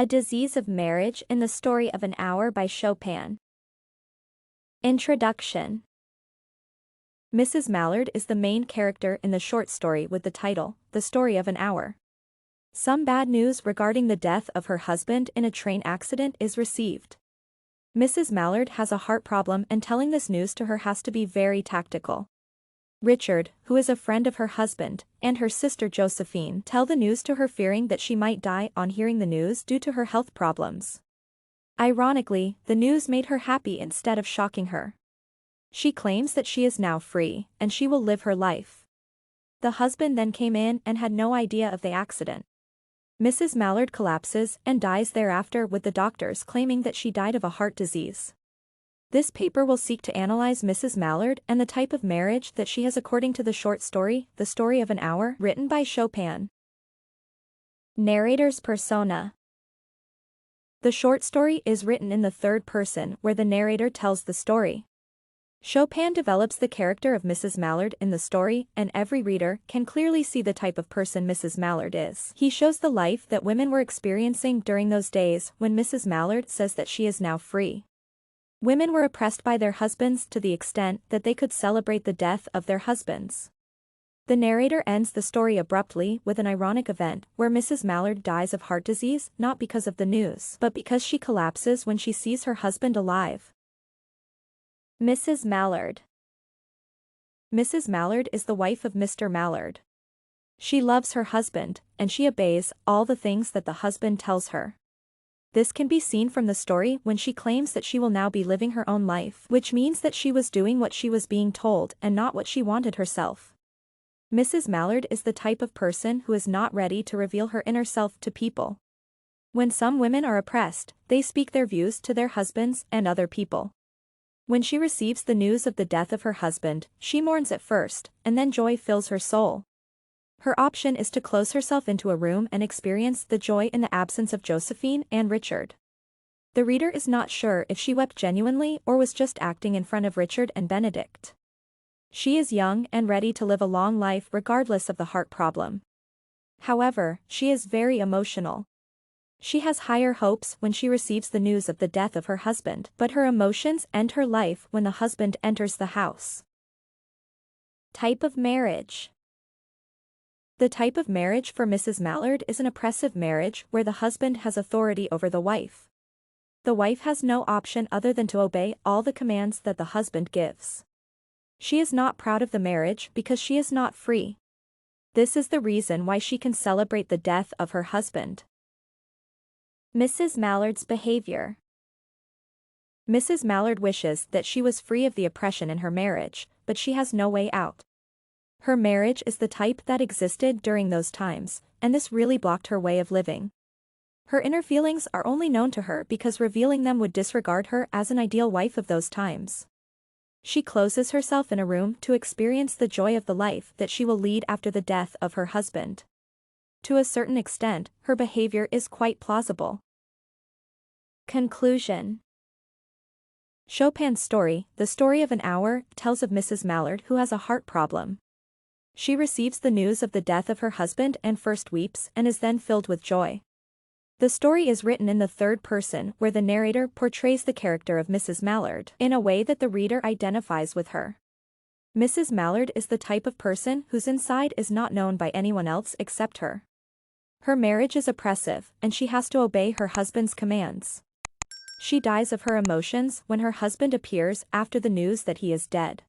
A Disease of Marriage in the Story of an Hour by Chopin. Introduction. Mrs. Mallard is the main character in the short story with the title, The Story of an Hour. Some bad news regarding the death of her husband in a train accident is received. Mrs. Mallard has a heart problem and telling this news to her has to be very tactical. Richard, who is a friend of her husband, and her sister Josephine tell the news to her fearing that she might die on hearing the news due to her health problems. Ironically, the news made her happy instead of shocking her. She claims that she is now free, and she will live her life. The husband then came in and had no idea of the accident. Mrs. Mallard collapses and dies thereafter with the doctors claiming that she died of a heart disease. This paper will seek to analyze Mrs. Mallard and the type of marriage that she has according to the short story, The Story of an Hour, written by Chopin. Narrator's persona. The short story is written in the third person where the narrator tells the story. Chopin develops the character of Mrs. Mallard in the story, and every reader can clearly see the type of person Mrs. Mallard is. He shows the life that women were experiencing during those days when Mrs. Mallard says that she is now free. Women were oppressed by their husbands to the extent that they could celebrate the death of their husbands. The narrator ends the story abruptly with an ironic event where Mrs. Mallard dies of heart disease not because of the news but because she collapses when she sees her husband alive. Mrs. Mallard. Mrs. Mallard is the wife of Mr. Mallard. She loves her husband, and she obeys all the things that the husband tells her. This can be seen from the story when she claims that she will now be living her own life, which means that she was doing what she was being told and not what she wanted herself. Mrs. Mallard is the type of person who is not ready to reveal her inner self to people. When some women are oppressed, they speak their views to their husbands and other people. When she receives the news of the death of her husband, she mourns at first, and then joy fills her soul. Her option is to close herself into a room and experience the joy in the absence of Josephine and Richard. The reader is not sure if she wept genuinely or was just acting in front of Richard and Benedict. She is young and ready to live a long life regardless of the heart problem. However, she is very emotional. She has higher hopes when she receives the news of the death of her husband, but her emotions end her life when the husband enters the house. Type of marriage. The type of marriage for Mrs. Mallard is an oppressive marriage where the husband has authority over the wife. The wife has no option other than to obey all the commands that the husband gives. She is not proud of the marriage because she is not free. This is the reason why she can celebrate the death of her husband. Mrs. Mallard's behavior. Mrs. Mallard wishes that she was free of the oppression in her marriage, but she has no way out. Her marriage is the type that existed during those times, and this really blocked her way of living. Her inner feelings are only known to her because revealing them would disregard her as an ideal wife of those times. She closes herself in a room to experience the joy of the life that she will lead after the death of her husband. To a certain extent, her behavior is quite plausible. Conclusion. Chopin's story, The Story of an Hour, tells of Mrs. Mallard who has a heart problem. She receives the news of the death of her husband and first weeps and is then filled with joy. The story is written in the third person where the narrator portrays the character of Mrs. Mallard in a way that the reader identifies with her. Mrs. Mallard is the type of person whose inside is not known by anyone else except her. Her marriage is oppressive, and she has to obey her husband's commands. She dies of her emotions when her husband appears after the news that he is dead.